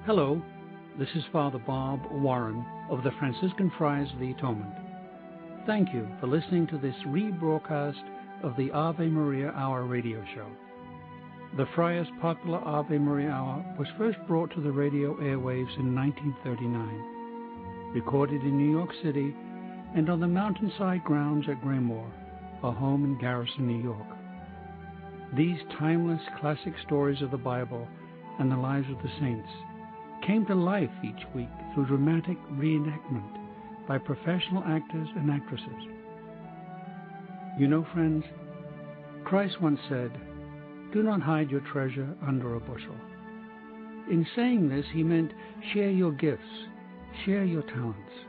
Hello, this is Father Bob Warren of the Franciscan Friars of the Atonement. Thank you for listening to this rebroadcast of the Ave Maria Hour radio show. The Friars' popular Ave Maria Hour was first brought to the radio airwaves in 1939, recorded in New York City and on the mountainside grounds at Graymoor, a home in Garrison, New York. These timeless classic stories of the Bible and the lives of the saints came to life each week through dramatic reenactment by professional actors and actresses. You know, friends, Christ once said, "Do not hide your treasure under a bushel." In saying this, he meant share your gifts, share your talents.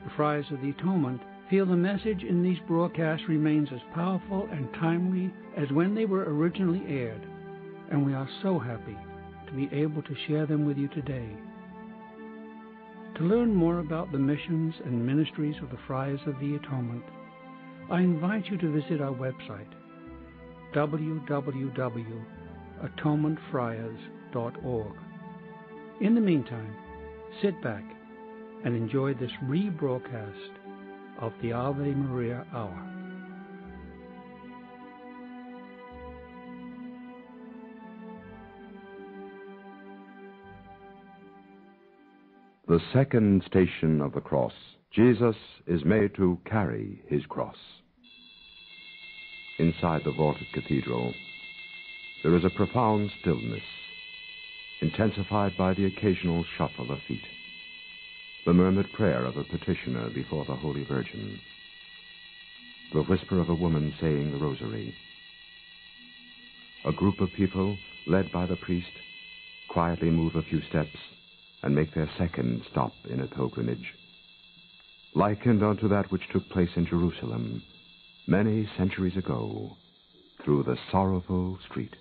The Friars of the Atonement feel the message in these broadcasts remains as powerful and timely as when they were originally aired, and we are so happy to be able to share them with you today. To learn more about the missions and ministries of the Friars of the Atonement, I invite you to visit our website, www.atonementfriars.org. In the meantime, sit back and enjoy this rebroadcast of the Ave Maria Hour. The second station of the cross, Jesus is made to carry his cross. Inside the vaulted cathedral, there is a profound stillness, intensified by the occasional shuffle of feet, the murmured prayer of a petitioner before the Holy Virgin, the whisper of a woman saying the rosary. A group of people, led by the priest, quietly move a few steps and make their second stop in a pilgrimage, likened unto that which took place in Jerusalem many centuries ago through the sorrowful street.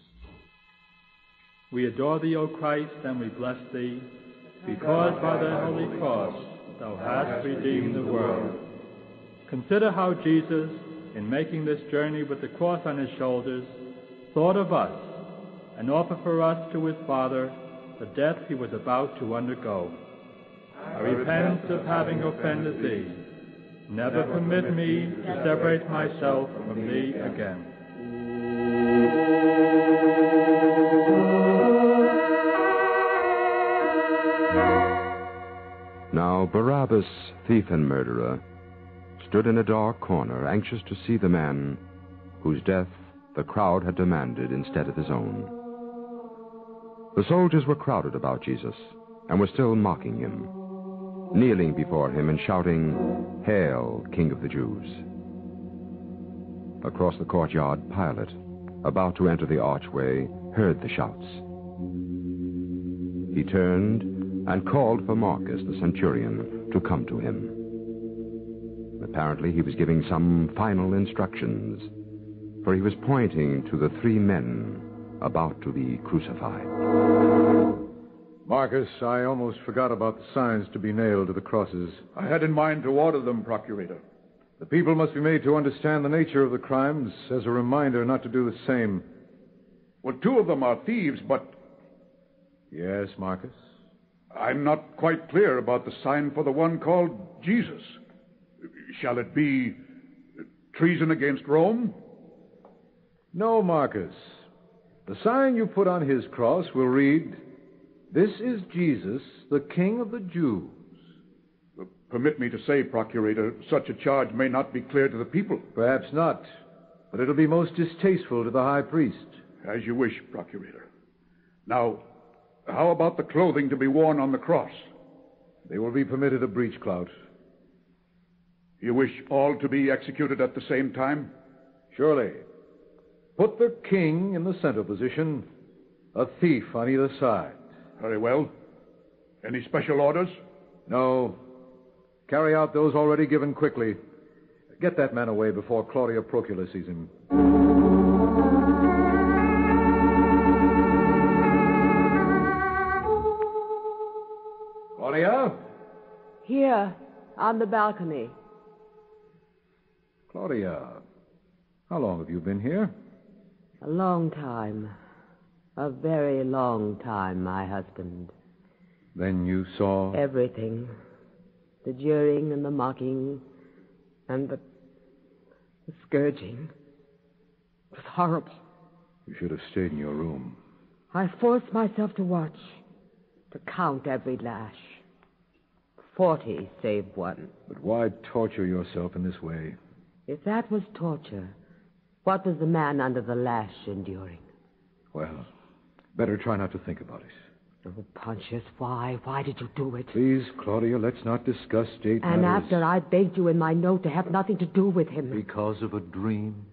We adore thee, O Christ, and we bless thee, because by the holy cross thou hast redeemed the world. Consider how Jesus, in making this journey with the cross on his shoulders, thought of us and offered for us to his Father the death he was about to undergo. I repent of having offended thee. Never permit me to separate myself from thee again. Now Barabbas, thief and murderer, stood in a dark corner, anxious to see the man whose death the crowd had demanded instead of his own. The soldiers were crowded about Jesus and were still mocking him, kneeling before him and shouting, "Hail, King of the Jews!" Across the courtyard, Pilate, about to enter the archway, heard the shouts. He turned and called for Marcus, the centurion, to come to him. Apparently, he was giving some final instructions, for he was pointing to the three men about to be crucified. Marcus, I almost forgot about the signs to be nailed to the crosses. I had in mind to order them, Procurator. The people must be made to understand the nature of the crimes as a reminder not to do the same. Well, two of them are thieves, but... Yes, Marcus? I'm not quite clear about the sign for the one called Jesus. Shall it be treason against Rome? No, Marcus. The sign you put on his cross will read, "This is Jesus, the King of the Jews." Permit me to say, Procurator, such a charge may not be clear to the people. Perhaps not, but it'll be most distasteful to the high priest. As you wish, Procurator. Now, how about the clothing to be worn on the cross? They will be permitted a breechclout. You wish all to be executed at the same time? Surely. Put the king in the center position, a thief on either side. Very well. Any special orders? No. Carry out those already given quickly. Get that man away before Claudia Procula sees him. Claudia? Here, on the balcony. Claudia, how long have you been here? A long time. A very long time, my husband. Then you saw... Everything. The jeering and the mocking and the scourging. It was horrible. You should have stayed in your room. I forced myself to watch, to count every lash. 40 save one. But why torture yourself in this way? If that was torture, what was the man under the lash enduring? Well, better try not to think about it. Oh, Pontius, why? Why did you do it? Please, Claudia, let's not discuss state And matters. after I begged you in my note to have nothing to do with him. Because of a dream?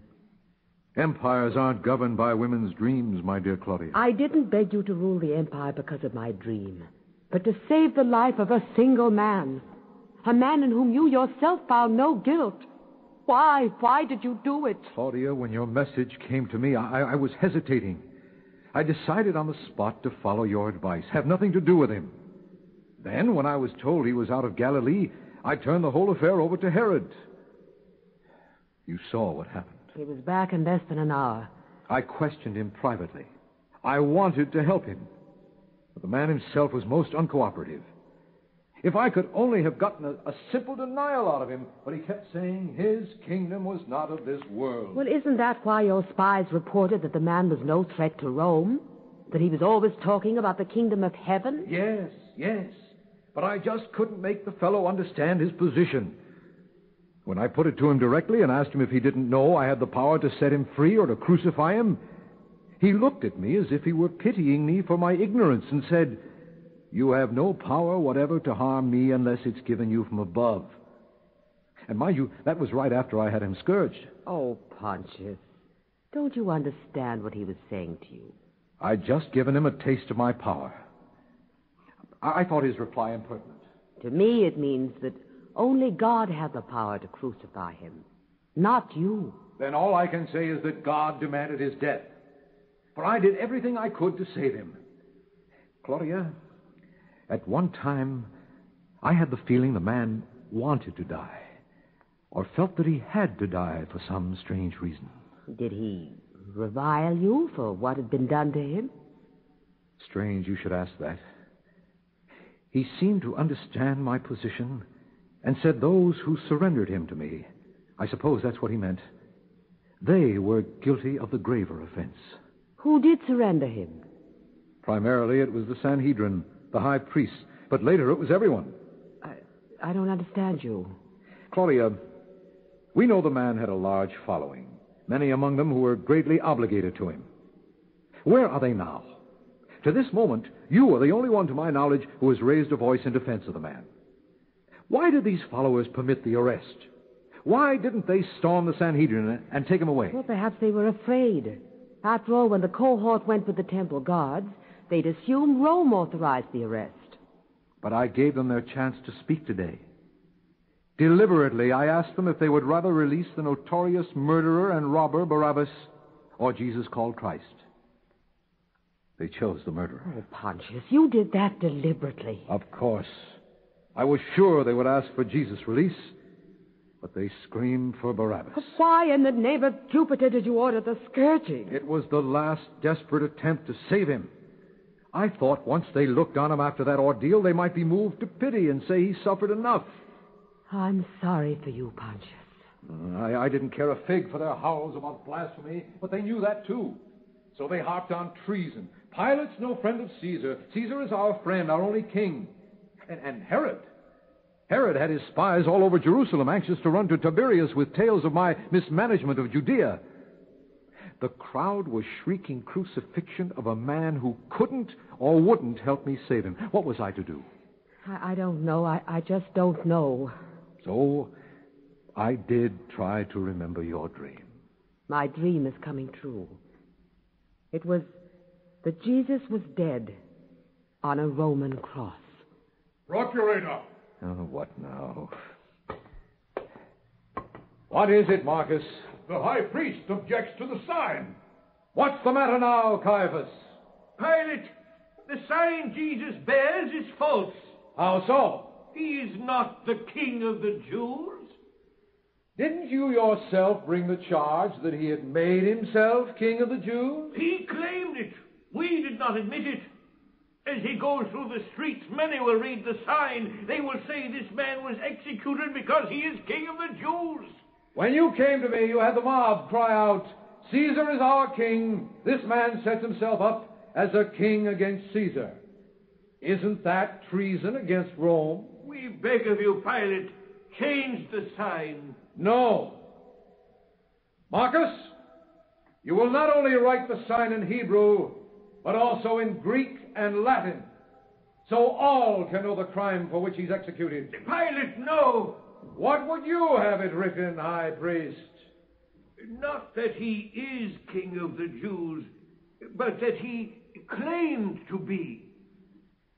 Empires aren't governed by women's dreams, my dear Claudia. I didn't beg you to rule the empire because of my dream, but to save the life of a single man. A man in whom you yourself found no guilt. Why? Why did you do it? Claudia, when your message came to me, I was hesitating. I decided on the spot to follow your advice, have nothing to do with him. Then, when I was told he was out of Galilee, I turned the whole affair over to Herod. You saw what happened. He was back in less than an hour. I questioned him privately. I wanted to help him. But the man himself was most uncooperative. If I could only have gotten a simple denial out of him, but he kept saying his kingdom was not of this world. Well, isn't that why your spies reported that the man was no threat to Rome? That he was always talking about the kingdom of heaven? Yes. But I just couldn't make the fellow understand his position. When I put it to him directly and asked him if he didn't know I had the power to set him free or to crucify him, he looked at me as if he were pitying me for my ignorance and said, "You have no power whatever to harm me unless it's given you from above." And mind you, that was right after I had him scourged. Oh, Pontius, don't you understand what he was saying to you? I'd just given him a taste of my power. I thought his reply impertinent. To me, it means that only God had the power to crucify him, not you. Then all I can say is that God demanded his death. For I did everything I could to save him. Claudia, at one time, I had the feeling the man wanted to die, or felt that he had to die for some strange reason. Did he revile you for what had been done to him? Strange you should ask that. He seemed to understand my position and said those who surrendered him to me, I suppose that's what he meant, they were guilty of the graver offense. Who did surrender him? Primarily it was the Sanhedrin, the high priests, but later it was everyone. I don't understand you. Claudia, we know the man had a large following, many among them who were greatly obligated to him. Where are they now? To this moment, you are the only one, to my knowledge, who has raised a voice in defense of the man. Why did these followers permit the arrest? Why didn't they storm the Sanhedrin and take him away? Well, perhaps they were afraid. After all, when the cohort went with the temple guards, they'd assume Rome authorized the arrest. But I gave them their chance to speak today. Deliberately, I asked them if they would rather release the notorious murderer and robber Barabbas or Jesus called Christ. They chose the murderer. Oh, Pontius, you did that deliberately. Of course. I was sure they would ask for Jesus' release, but they screamed for Barabbas. But why in the name of Jupiter did you order the scourging? It was the last desperate attempt to save him. I thought once they looked on him after that ordeal, they might be moved to pity and say he suffered enough. I'm sorry for you, Pontius. I didn't care a fig for their howls about blasphemy, but they knew that too. So they harped on treason. Pilate's no friend of Caesar. Caesar is our friend, our only king. And Herod. Herod had his spies all over Jerusalem, anxious to run to Tiberias with tales of my mismanagement of Judea. The crowd was shrieking crucifixion of a man who couldn't or wouldn't help me save him. What was I to do? I don't know. I just don't know. So I did try to remember your dream. My dream is coming true. It was that Jesus was dead on a Roman cross. Procurator! Oh, what now? What is it, Marcus? The high priest objects to the sign. What's the matter now, Caiaphas? Pilate, the sign Jesus bears is false. How so? He is not the king of the Jews. Didn't you yourself bring the charge that he had made himself king of the Jews? He claimed it. We did not admit it. As he goes through the streets, many will read the sign. They will say this man was executed because he is king of the Jews. When you came to me, you had the mob cry out, Caesar is our king. This man sets himself up as a king against Caesar. Isn't that treason against Rome? We beg of you, Pilate, change the sign. No. Marcus, you will not only write the sign in Hebrew, but also in Greek and Latin, so all can know the crime for which he's executed. Pilate, no! What would you have it written, high priest? Not that he is king of the Jews, but that he claimed to be.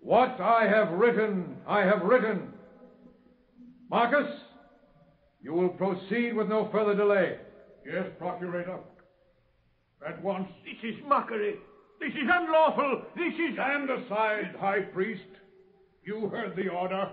What I have written, I have written. Marcus, you will proceed with no further delay. Yes, Procurator. At once. This is mockery. This is unlawful. This is... Stand aside, High Priest. You heard the order.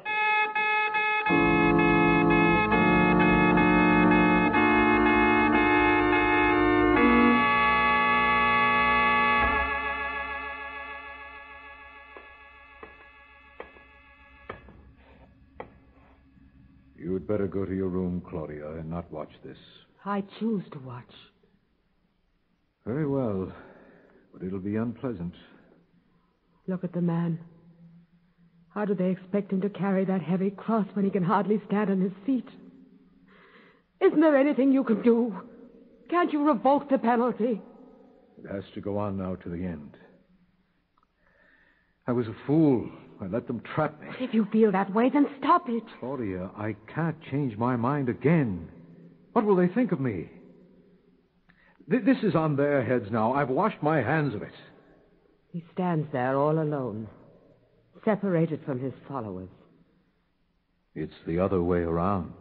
You had better go to your room, Claudia, and not watch this. I choose to watch. Very well, but it'll be unpleasant. Look at the man. How do they expect him to carry that heavy cross when he can hardly stand on his feet? Isn't there anything you can do? Can't you revoke the penalty? It has to go on now to the end. I was a fool. I let them trap me. If you feel that way, then stop it. Claudia, I can't change my mind again. What will they think of me? This is on their heads now. I've washed my hands of it. He stands there all alone, separated from his followers. It's the other way around.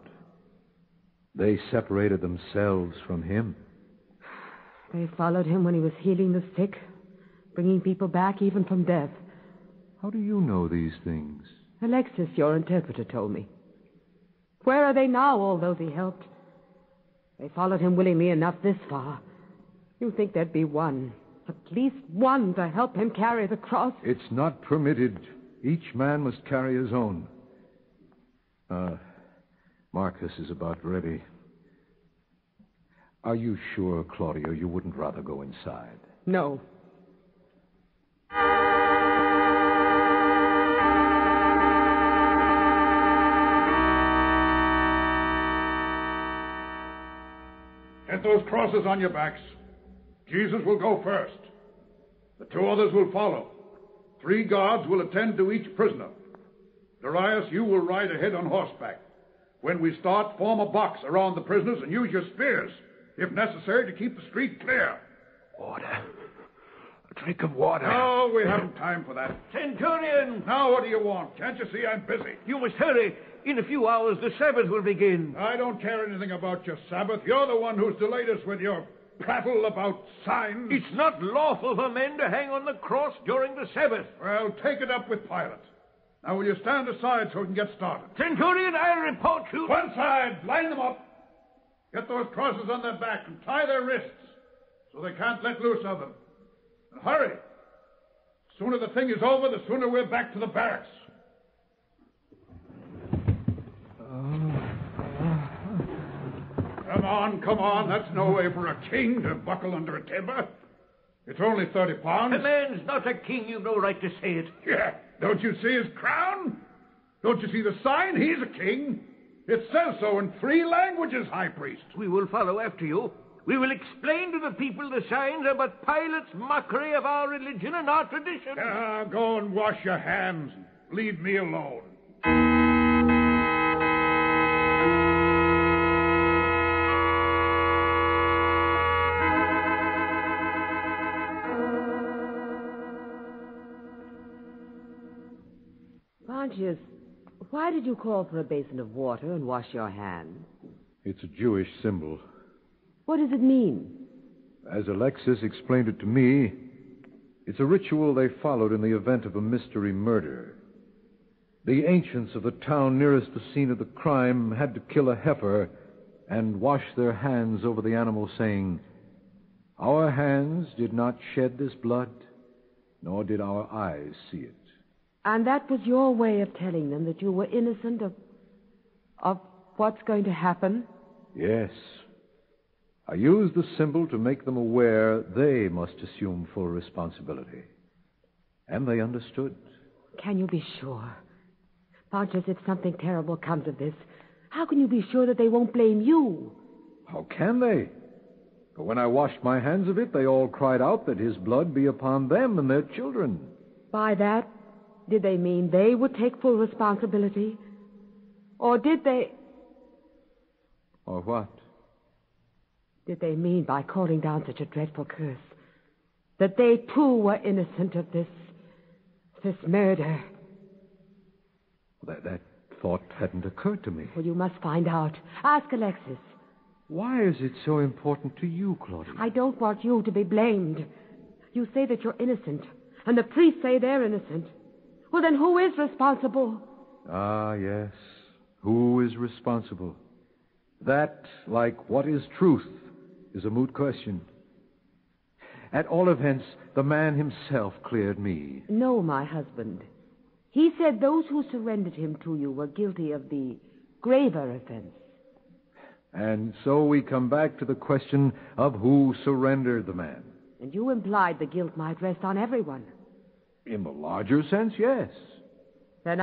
They separated themselves from him. They followed him when he was healing the sick, bringing people back even from death. How do you know these things? Alexis, your interpreter, told me. Where are they now, all those he helped? They followed him willingly enough this far. You think there'd be one, at least one, to help him carry the cross? It's not permitted. Each man must carry his own. Marcus is about ready. Are you sure, Claudia, you wouldn't rather go inside? No. Get those crosses on your backs. Jesus will go first. The two others will follow. 3 guards will attend to each prisoner. Darius, you will ride ahead on horseback. When we start, form a box around the prisoners and use your spears, if necessary, to keep the street clear. Water. A drink of water. No, we haven't time for that. Centurion! Now what do you want? Can't you see I'm busy? You must hurry. In a few hours, the Sabbath will begin. I don't care anything about your Sabbath. You're the one who's delayed us with your prattle about signs. It's not lawful for men to hang on the cross during the Sabbath. Well, take it up with Pilate. Now, will you stand aside so we can get started? Centurion, I'll report you. One side. Line them up. Get those crosses on their back and tie their wrists so they can't let loose of them. And hurry. The sooner the thing is over, the sooner we're back to the barracks. Come on. That's no way for a king to buckle under a timber. It's only 30 pounds. The man's not a king. You've no right to say it. Yeah. Don't you see his crown? Don't you see the sign? He's a king. It says so in 3 languages, High Priest. We will follow after you. We will explain to the people the signs are but Pilate's mockery of our religion and our tradition. Go and wash your hands. Leave me alone. Pontius, why did you call for a basin of water and wash your hands? It's a Jewish symbol. What does it mean? As Alexis explained it to me, it's a ritual they followed in the event of a mystery murder. The ancients of the town nearest the scene of the crime had to kill a heifer and wash their hands over the animal, saying, "Our hands did not shed this blood, nor did our eyes see it." And that was your way of telling them that you were innocent of what's going to happen? Yes. I used the symbol to make them aware they must assume full responsibility. And they understood. Can you be sure? Pontius, if something terrible comes of this, how can you be sure that they won't blame you? How can they? But when I washed my hands of it, they all cried out that his blood be upon them and their children. By that, did they mean they would take full responsibility? Or did they... Or what? Did they mean by calling down such a dreadful curse that they too were innocent of this murder? That thought hadn't occurred to me. Well, you must find out. Ask Alexis. Why is it so important to you, Claudia? I don't want you to be blamed. You say that you're innocent, and the priests say they're innocent. Well, then who is responsible? Ah, yes. Who is responsible? That, like what is truth, is a moot question. At all events, the man himself cleared me. No, my husband. He said those who surrendered him to you were guilty of the graver offense. And so we come back to the question of who surrendered the man. And you implied the guilt might rest on everyone. In the larger sense, yes. Then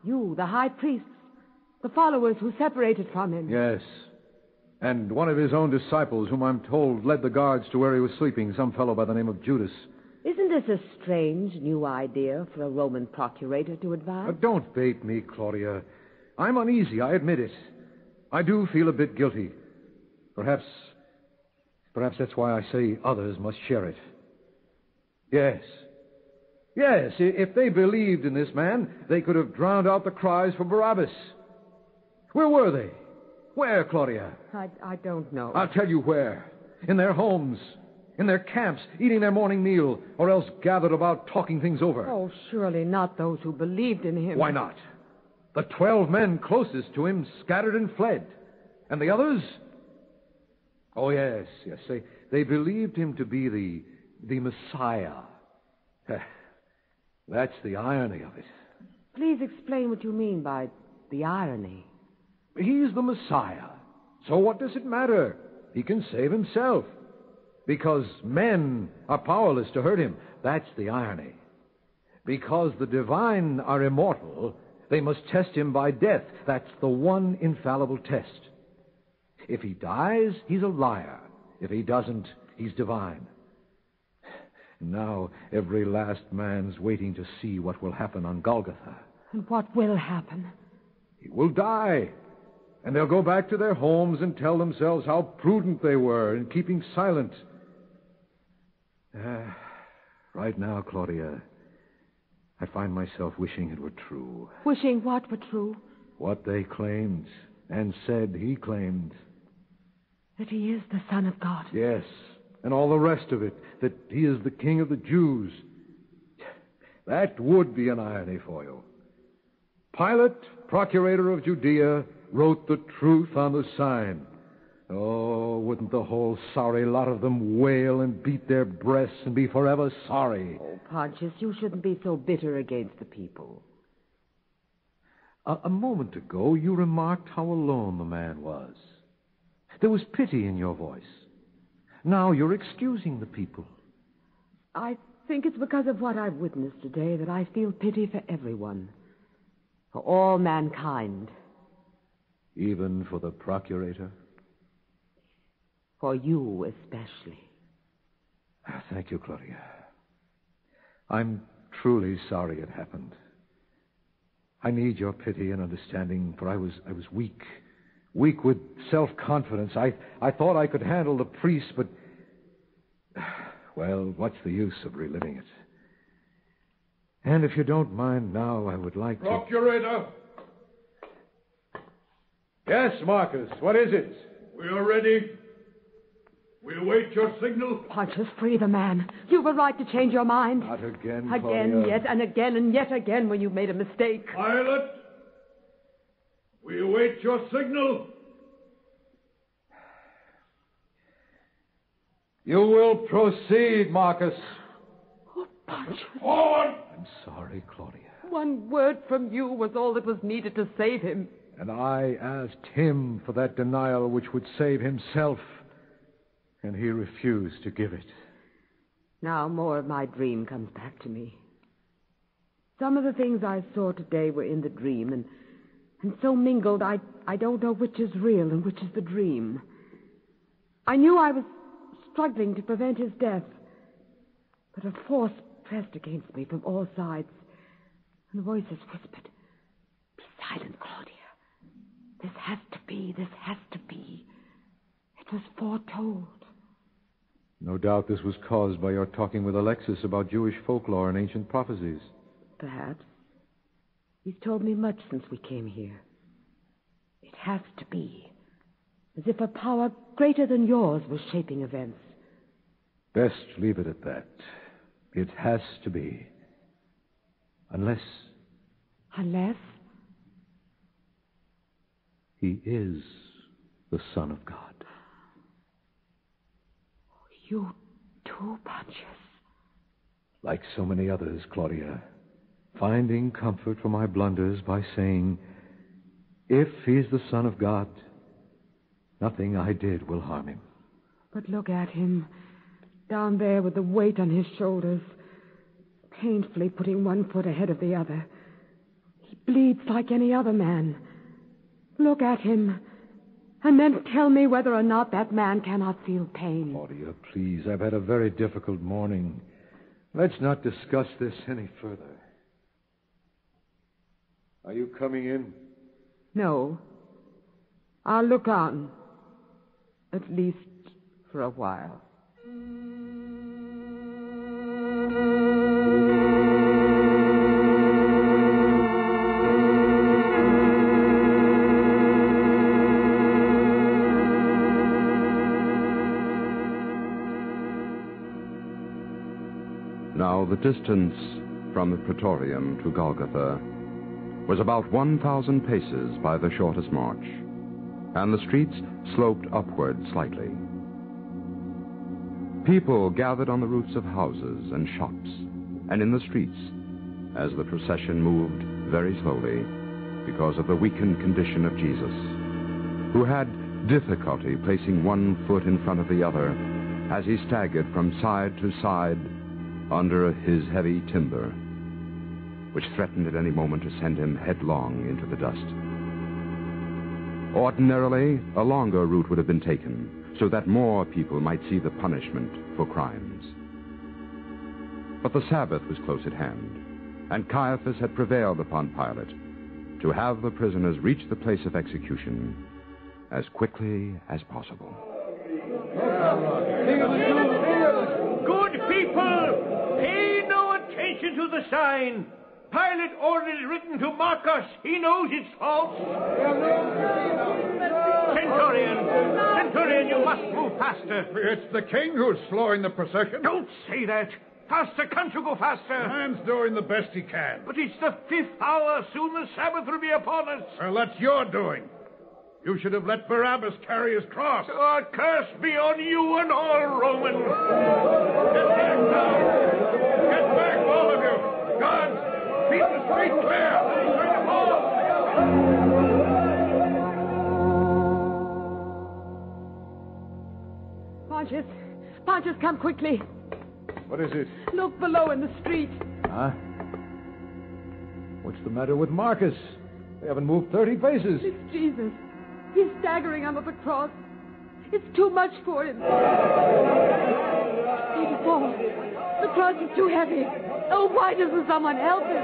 you, the high priests, the followers who separated from him. Yes. And one of his own disciples, whom I'm told led the guards to where he was sleeping, some fellow by the name of Judas. Isn't this a strange new idea for a Roman procurator to advise? Don't bait me, Claudia. I'm uneasy, I admit it. I do feel a bit guilty. Perhaps that's why I say others must share it. Yes, if they believed in this man, they could have drowned out the cries for Barabbas. Where were they? Where, Claudia? I don't know. I'll tell you where. In their homes, in their camps, eating their morning meal, or else gathered about talking things over. Oh, surely not those who believed in him. Why not? The 12 men closest to him scattered and fled. And the others? Oh, yes. They believed him to be the Messiah. That's the irony of it. Please explain what you mean by the irony. He's the Messiah. So what does it matter? He can save himself. Because men are powerless to hurt him. That's the irony. Because the divine are immortal, they must test him by death. That's the one infallible test. If he dies, he's a liar. If he doesn't, he's divine. Now, every last man's waiting to see what will happen on Golgotha. And what will happen? He will die. And they'll go back to their homes and tell themselves how prudent they were in keeping silent. Right now, Claudia, I find myself wishing it were true. Wishing what were true? What they claimed and said he claimed. That he is the Son of God. Yes, and all the rest of it, that he is the King of the Jews. That would be an irony for you. Pilate, procurator of Judea, wrote the truth on the sign. Oh, wouldn't the whole sorry lot of them wail and beat their breasts and be forever sorry? Oh, Pontius, you shouldn't be so bitter against the people. A moment ago, you remarked how alone the man was. There was pity in your voice. Now you're excusing the people. I think it's because of what I've witnessed today that I feel pity for everyone. For all mankind. Even for the procurator? For you especially. Thank you, Claudia. I'm truly sorry it happened. I need your pity and understanding, for I was weak with self-confidence. I thought I could handle the priest, but... Well, what's the use of reliving it? And if you don't mind now, I would like to... Procurator! Yes, Marcus, what is it? We are ready. We await your signal. Pontius, free the man. You were right to change your mind. Not again, Again, Claudia. yet, and again, and yet again when you made a mistake. Pilate! We await your signal. You will proceed, Marcus. Oh, Pontius. Forward! I'm sorry, Claudia. One word from you was all that was needed to save him. And I asked him for that denial which would save himself, and he refused to give it. Now more of my dream comes back to me. Some of the things I saw today were in the dream, and so mingled I don't know which is real and which is the dream. I knew I was struggling to prevent his death, but a force pressed against me from all sides, and voices whispered, "Be silent, Claudia. This has to be. It was foretold." No doubt this was caused by your talking with Alexis about Jewish folklore and ancient prophecies. Perhaps. He's told me much since we came here. It has to be. As if a power greater than yours was shaping events. Best leave it at that. It has to be. Unless... Unless? He is the Son of God. You too, Pontius. Like so many others, Claudia, finding comfort for my blunders by saying, if he's the Son of God, nothing I did will harm him. But look at him, down there with the weight on his shoulders, painfully putting one foot ahead of the other. He bleeds like any other man. Look at him, and then tell me whether or not that man cannot feel pain. Claudia, please, I've had a very difficult morning. Let's not discuss this any further. Are you coming in? No. I'll look on. At least for a while. Now the distance from the Praetorium to Golgotha was about 1,000 paces by the shortest march, and the streets sloped upward slightly. People gathered on the roofs of houses and shops and in the streets as the procession moved very slowly because of the weakened condition of Jesus, who had difficulty placing one foot in front of the other as he staggered from side to side under his heavy timber, which threatened at any moment to send him headlong into the dust. Ordinarily, a longer route would have been taken, so that more people might see the punishment for crimes. But the Sabbath was close at hand, and Caiaphas had prevailed upon Pilate to have the prisoners reach the place of execution as quickly as possible. Good people, pay no attention to the sign. Pilate ordered it written to mark us. He knows it's false. Centurion, you must move faster. It's the king who's slowing the procession. Don't say that. Faster, can't you go faster? The man's doing the best he can. But it's the 5th hour. Soon the Sabbath will be upon us. Well, that's your doing. You should have let Barabbas carry his cross. Oh, curse be on you and all Romans. Get back now. Get back, all of you. Guards, keep the street clear. Bring them all. Pontius, come quickly. What is it? Look below in the street. Huh? What's the matter with Marcus? They haven't moved 30 paces. It's Jesus. He's staggering under the cross. It's too much for him. He falls. The cross is too heavy. Oh, why doesn't someone help him?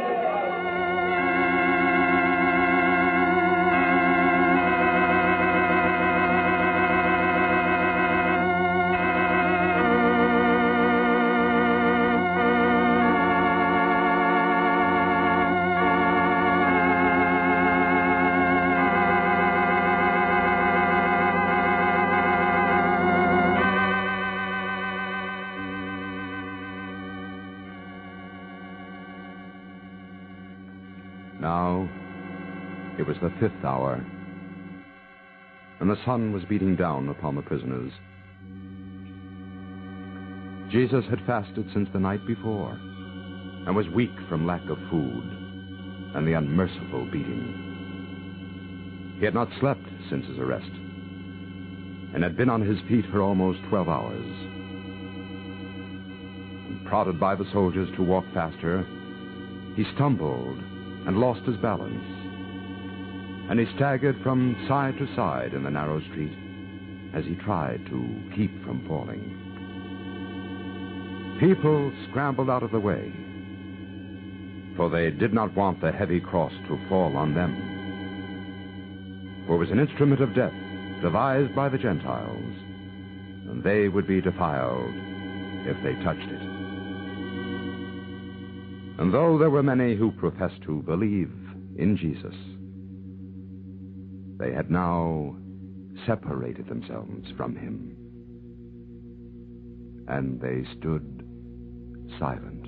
Now, it was the 5th hour, and the sun was beating down upon the prisoners. Jesus had fasted since the night before, and was weak from lack of food. and the unmerciful beating. He had not slept since his arrest, and had been on his feet for almost 12 hours. And prodded by the soldiers to walk faster, he stumbled and lost his balance, and he staggered from side to side in the narrow street as he tried to keep from falling. People scrambled out of the way, for they did not want the heavy cross to fall on them. For it was an instrument of death devised by the Gentiles, and they would be defiled if they touched it. And though there were many who professed to believe in Jesus, they had now separated themselves from him, and they stood silent.